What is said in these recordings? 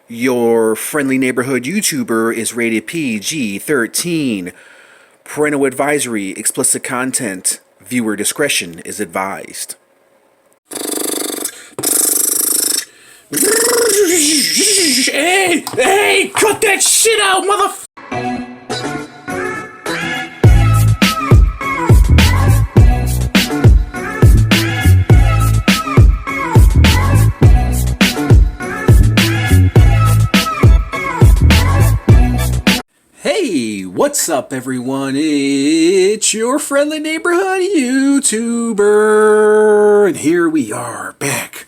Your friendly neighborhood YouTuber is rated PG-13. Parental advisory, explicit content. Viewer discretion is advised. Hey, cut that shit out, motherfucker! Hey, what's up everyone? It's your friendly neighborhood YouTuber, and here we are back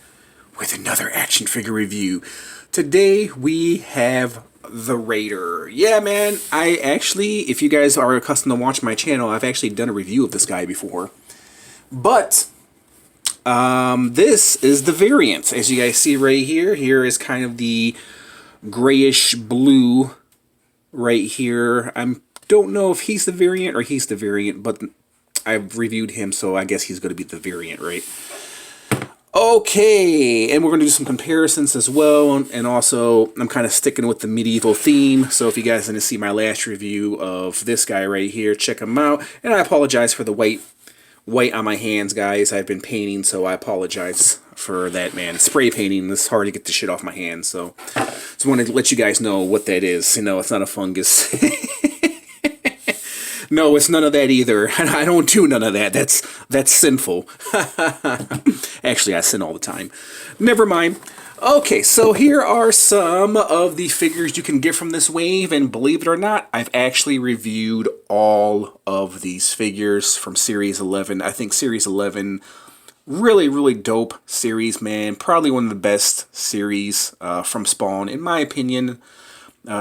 with another action figure review. Today we have the Raider. Yeah, man, I actually, if you guys are accustomed to watching my channel, I've actually done a review of this guy before. But this is the variant. As you guys see right here, here is kind of the grayish blue right here. I don't know if he's the variant or he's the variant, but I've reviewed him, so I guess he's going to be the variant, right? Okay, and we're going to do some comparisons as well, and also I'm kind of sticking with the medieval theme, so if you guys didn't see my last review of this guy right here, check him out. And I apologize for the white on my hands, guys. I've been painting, so I apologize for that, man. Spray painting, it's hard to get the shit off my hands, so just wanted to let you guys know what that is. You know, it's not a fungus. No, it's none of that either. I don't do none of that. That's sinful. Actually, I sin all the time. Never mind. Okay, so here are some of the figures you can get from this wave, and believe it or not, I've actually reviewed all of these figures from Series 11. I think Series 11, really dope series, man. Probably one of the best series from Spawn, in my opinion.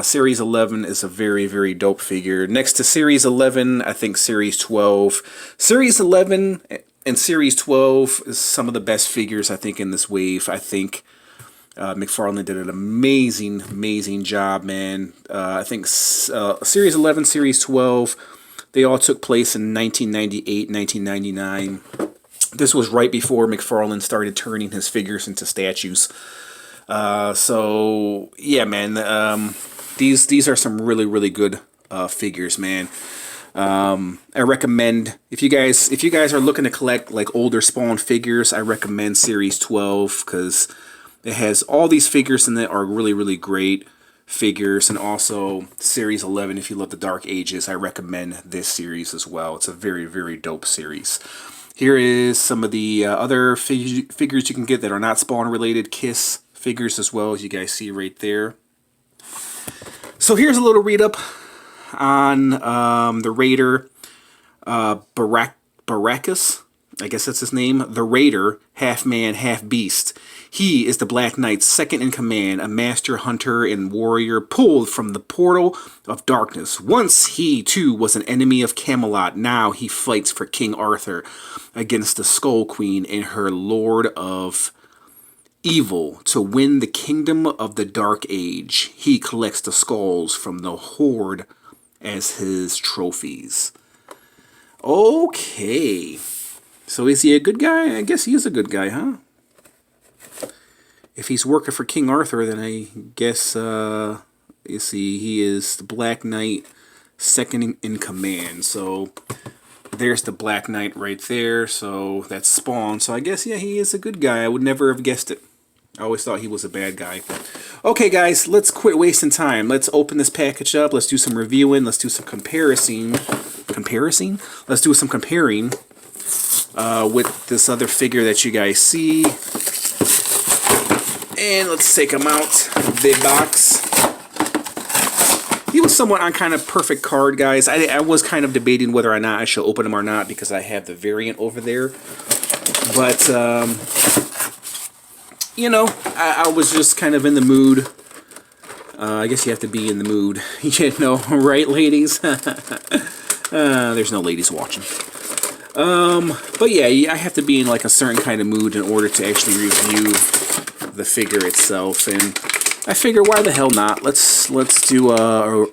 Series 11 is a very dope figure. Next to Series 11, I think Series 12. Series 11 and Series 12 is some of the best figures, I think, in this wave. I think McFarlane did an amazing job, man. I think Series 11, Series 12, they all took place in 1998, 1999. This was right before McFarlane started turning his figures into statues. So yeah, man, these are some really good figures, man. I recommend, if you guys are looking to collect like older Spawn figures, I recommend Series 12 because it has all these figures in it are really great figures. And also Series 11, if you love the Dark Ages, I recommend this series as well. It's a very dope series. Here is some of the other figures you can get that are not Spawn related, Kiss figures as well, as you guys see right there. So here's a little read up on the Raider, Baracus, I guess that's his name. The Raider, half man, half beast. He is the Black Knight's second in command, a master hunter and warrior pulled from the portal of darkness. Once he, too, was an enemy of Camelot. Now he fights for King Arthur against the Skull Queen and her Lord of Evil to win the kingdom of the Dark Age. He collects the skulls from the Horde as his trophies. Okay. So is he a good guy? I guess he is a good guy, huh? If he's working for King Arthur, then I guess, you see, he is the Black Knight, second in command. So there's the Black Knight right there. So that's Spawn. So I guess, yeah, he is a good guy. I would never have guessed it. I always thought he was a bad guy. Okay, guys, let's quit wasting time. Let's open this package up. Let's do some reviewing. Let's do some comparison. Let's do some comparing with this other figure that you guys see. And let's take him out of the box. He was somewhat on kind of perfect card, guys. I was kind of debating whether or not I should open him or not because I have the variant over there. But, you know, I was just kind of in the mood. I guess you have to be in the mood. You know, right, ladies? There's no ladies watching. But yeah, I have to be in like a certain kind of mood in order to actually review the figure itself, and I figure why the hell not? Let's do a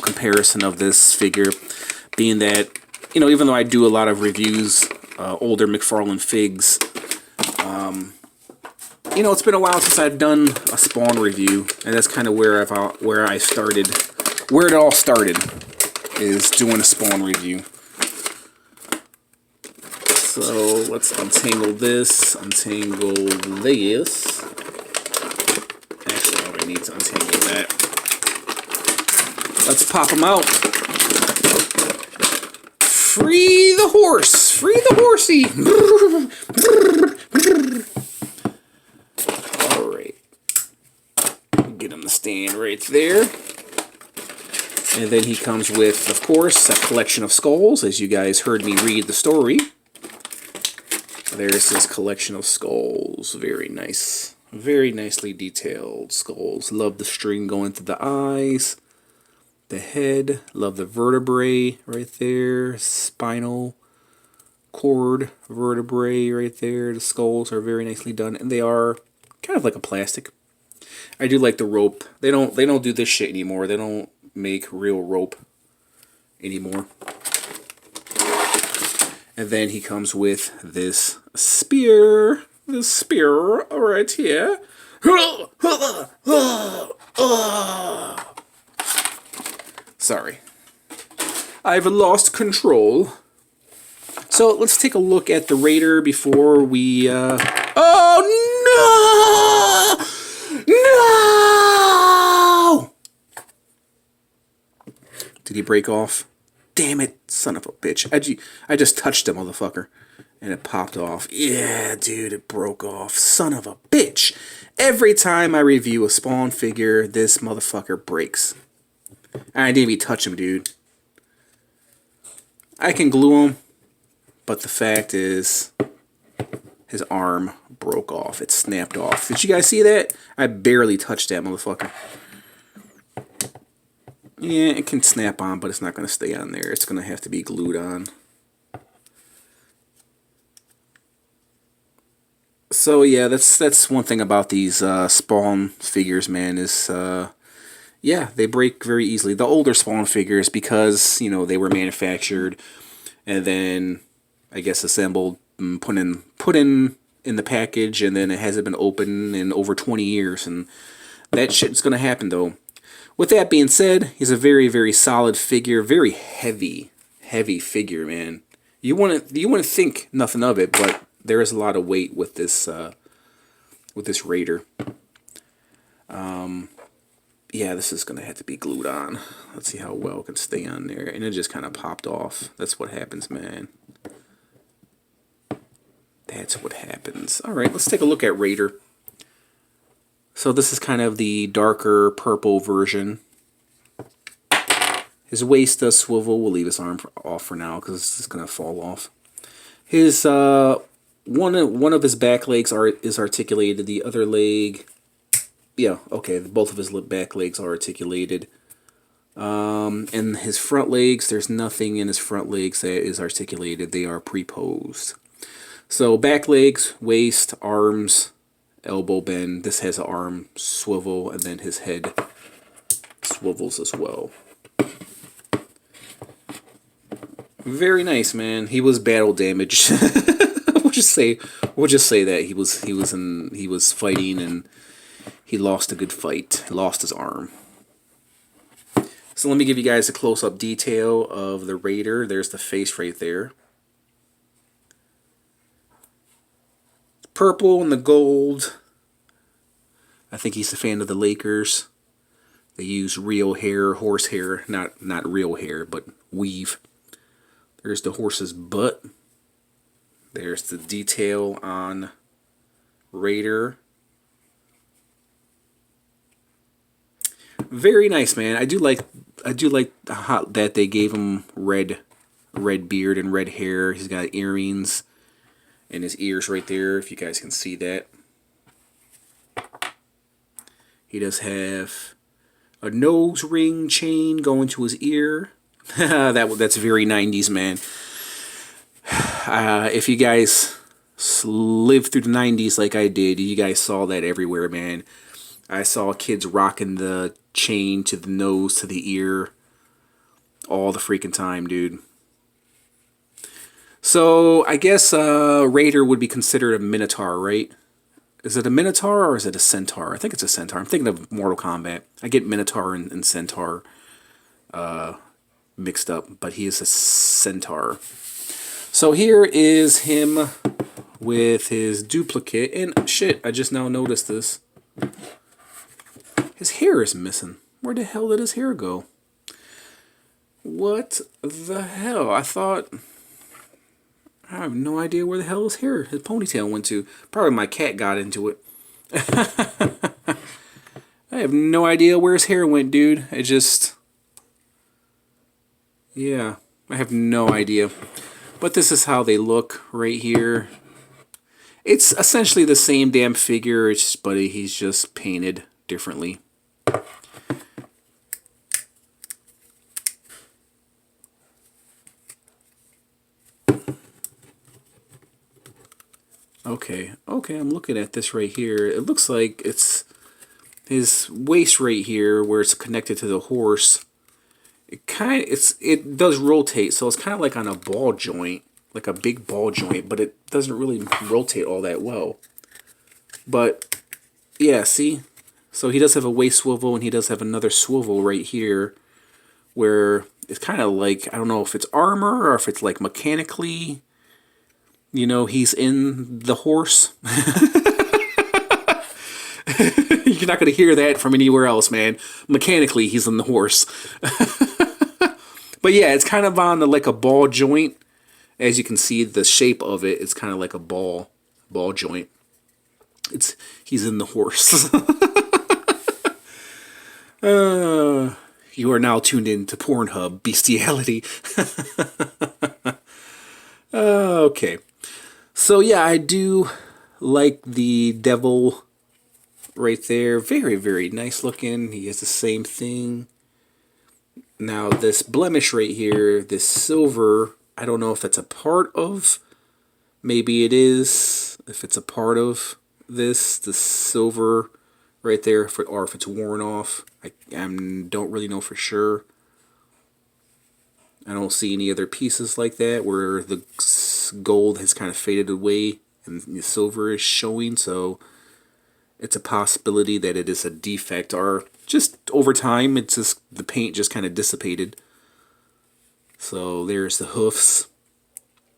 comparison of this figure, being that, you know, even though I do a lot of reviews, older McFarlane figs, You know, it's been a while since I've done a Spawn review, and that's kind of where I started, where it all started, is doing a Spawn review. So let's untangle this, untangle this. Actually, I already need to untangle that. Let's pop them out. Free the horse! Free the horsey! Alright. Get him to stand right there. And then he comes with, of course, a collection of skulls, as you guys heard me read the story. There's this collection of skulls. Very nice. Very nicely detailed skulls. Love the string going through the eyes. The head. Love the vertebrae right there. Spinal cord vertebrae right there. The skulls are very nicely done. And they are kind of like a plastic. I do like the rope. They don't do this shit anymore. They don't make real rope anymore. And then he comes with this spear. This spear right here. Sorry. I've lost control. So let's take a look at the Raider before we... Oh, no! No! Did he break off? Damn it, son of a bitch. I just touched him, motherfucker. And it popped off. Yeah, dude, it broke off. Son of a bitch. Every time I review a Spawn figure, this motherfucker breaks. I didn't even touch him, dude. I can glue him, but the fact is, his arm broke off. It snapped off. Did you guys see that? I barely touched that motherfucker. Yeah, it can snap on, but it's not going to stay on there. It's going to have to be glued on. So yeah, that's one thing about these Spawn figures, man, is yeah, they break very easily. The older Spawn figures, because, you know, they were manufactured and then, I guess, assembled and put in the package, and then it hasn't been opened in over 20 years, and that shit's going to happen, though. With that being said, he's a very, very solid figure, very heavy figure, man. You wouldn't think nothing of it, but there is a lot of weight with this Raider. Yeah, this is gonna have to be glued on. Let's see how well it can stay on there, and it just kind of popped off. That's what happens, man. That's what happens. All right, let's take a look at Raider. So this is kind of the darker purple version. His waist does swivel. We'll leave his arm off for now because it's just gonna fall off. His one of his back legs is articulated. The other leg, yeah, okay. Both of his back legs are articulated. And his front legs, there's nothing in his front legs that is articulated. They are pre-posed. So back legs, waist, arms, elbow bend. This has an arm swivel, and then his head swivels as well. Very nice, man. He was battle damaged. we'll just say that he was fighting and he lost a good fight. He lost his arm. So let me give you guys a close-up detail of the Raider. There's the face right there. Purple and the gold. I think he's a fan of the Lakers. They use real hair, horse hair, not real hair, but weave. There's the horse's butt. There's the detail on Raider. Very nice, man. I do like that they gave him red beard and red hair. He's got earrings in his ears right there, if you guys can see that. He does have a nose ring chain going to his ear. That's very 90s, man. If you guys lived through the 90s like I did, you guys saw that everywhere, man. I saw kids rocking the chain to the nose, to the ear, all the freaking time, dude. So, I guess Raider would be considered a Minotaur, right? Is it a Minotaur or is it a Centaur? I think it's a Centaur. I'm thinking of Mortal Kombat. I get Minotaur and Centaur mixed up, but he is a Centaur. So here is him with his duplicate. And shit, I just now noticed this. His hair is missing. Where the hell did his hair go? What the hell? I have no idea where the hell his ponytail went to. Probably my cat got into it. I have no idea where his hair went, dude. It just... Yeah, I have no idea. But this is how they look right here. It's essentially the same damn figure, it's just, but he's just painted differently. Okay, I'm looking at this right here. It looks like it's his waist right here where it's connected to the horse. It does rotate, so it's kind of like on a ball joint, like a big ball joint, but it doesn't really rotate all that well. But yeah, see? So he does have a waist swivel, and he does have another swivel right here where it's kind of like, I don't know if it's armor or if it's like mechanically, you know, he's in the horse. You're not going to hear that from anywhere else, man. Mechanically, he's in the horse. But yeah, it's kind of on like a ball joint. As you can see, the shape of it is kind of like a ball joint. He's in the horse. You are now tuned in to Pornhub bestiality. Okay. So yeah, I do like the devil right there. Very, very nice looking. He has the same thing. Now this blemish right here, this silver, I don't know if it's a part of, maybe it is, if it's a part of this, the silver right there, or if it's worn off. I don't really know for sure. I don't see any other pieces like that where the gold has kind of faded away and the silver is showing, so it's a possibility that it is a defect, or just over time it's just the paint just kind of dissipated. So there's the hoofs.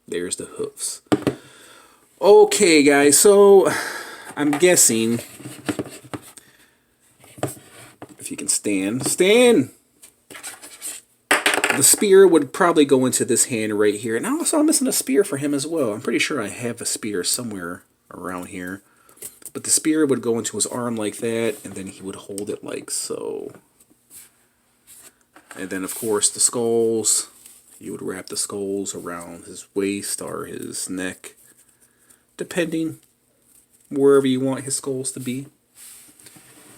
There's the hoofs. Okay, guys, so I'm guessing if you can stand. The spear would probably go into this hand right here. And also I'm missing a spear for him as well. I'm pretty sure I have a spear somewhere around here. But the spear would go into his arm like that, and then he would hold it like so. And then, of course, the skulls. You would wrap the skulls around his waist or his neck, depending wherever you want his skulls to be.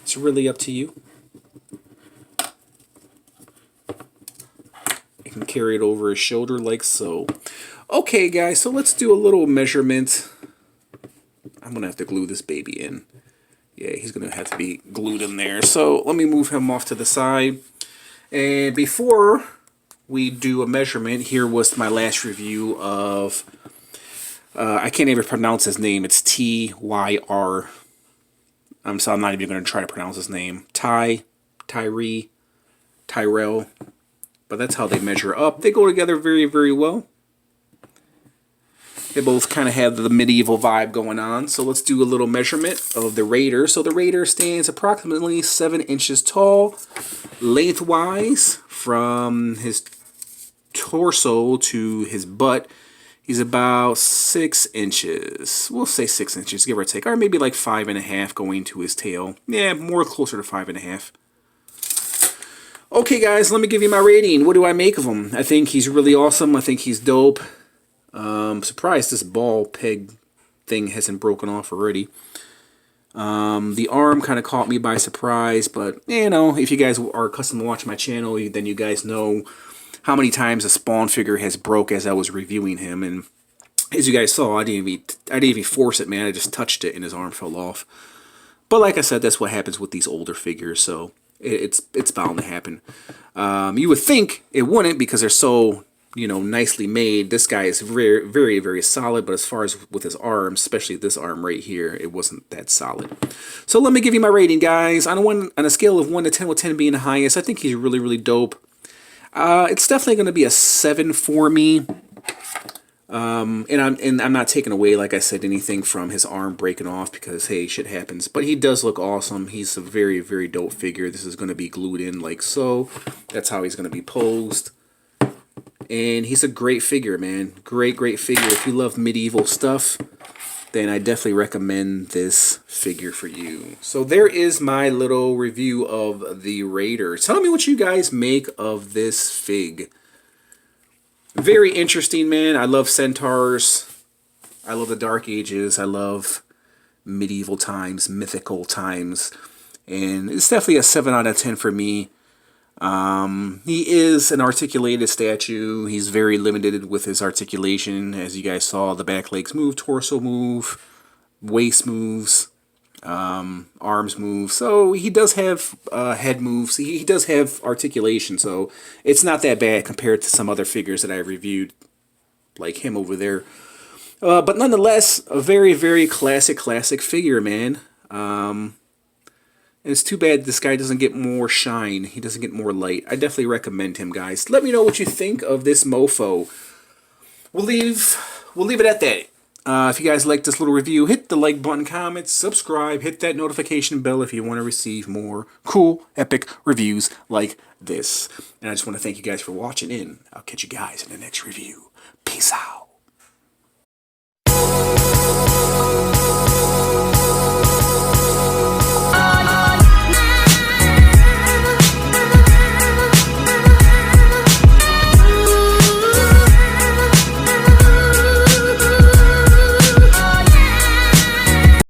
It's really up to you. You can carry it over his shoulder like so. Okay, guys, so let's do a little measurement. I'm going to have to glue this baby in. Yeah, he's going to have to be glued in there. So let me move him off to the side. And before we do a measurement, here was my last review of, I can't even pronounce his name. It's T-Y-R. So I'm not even going to try to pronounce his name. Tyrell. But that's how they measure up. They go together very, very well. They both kind of have the medieval vibe going on. So let's do a little measurement of the Raider. So the Raider stands approximately 7 inches tall, lengthwise, from his torso to his butt. He's about 6 inches. We'll say 6 inches, give or take. Or maybe like 5.5 going to his tail. Yeah, more closer to 5.5. Okay, guys, let me give you my rating. What do I make of him? I think he's really awesome. I think he's dope. I'm surprised this ball peg thing hasn't broken off already. The arm kind of caught me by surprise, but, you know, if you guys are accustomed to watching my channel, then you guys know how many times a Spawn figure has broke as I was reviewing him. And as you guys saw, I didn't even force it, man. I just touched it and his arm fell off. But like I said, that's what happens with these older figures, so it's bound to happen. You would think it wouldn't because they're so you know, nicely made. This guy is very, very, very solid, but as far as with his arms, especially this arm right here, it wasn't that solid. So let me give you my rating, guys. On a scale of 1 to 10, with 10 being the highest, I think he's really, really dope. It's definitely going to be a 7 for me. And I'm not taking away, like I said, anything from his arm breaking off, because hey, shit happens. But he does look awesome. He's a very, very dope figure. This is going to be glued in like so. That's how he's going to be posed. And he's a great figure, man. Great, great figure. If you love medieval stuff, then I definitely recommend this figure for you. So there is my little review of the Raider. Tell me what you guys make of this fig. Very interesting, man. I love centaurs. I love the Dark Ages. I love medieval times, mythical times. And it's definitely a 7 out of 10 for me. He is an articulated statue. He's very limited with his articulation. As you guys saw, the back legs move, torso move, waist moves, arms move. So he does have head moves. He does have articulation, so it's not that bad compared to some other figures that I've reviewed, like him over there. But nonetheless, a very, very classic figure, man. And it's too bad this guy doesn't get more shine. He doesn't get more light. I definitely recommend him, guys. Let me know what you think of this mofo. We'll leave it at that. If you guys like this little review, hit the like button, comment, subscribe, hit that notification bell if you want to receive more cool, epic reviews like this. And I just want to thank you guys for watching in. I'll catch you guys in the next review. Peace out.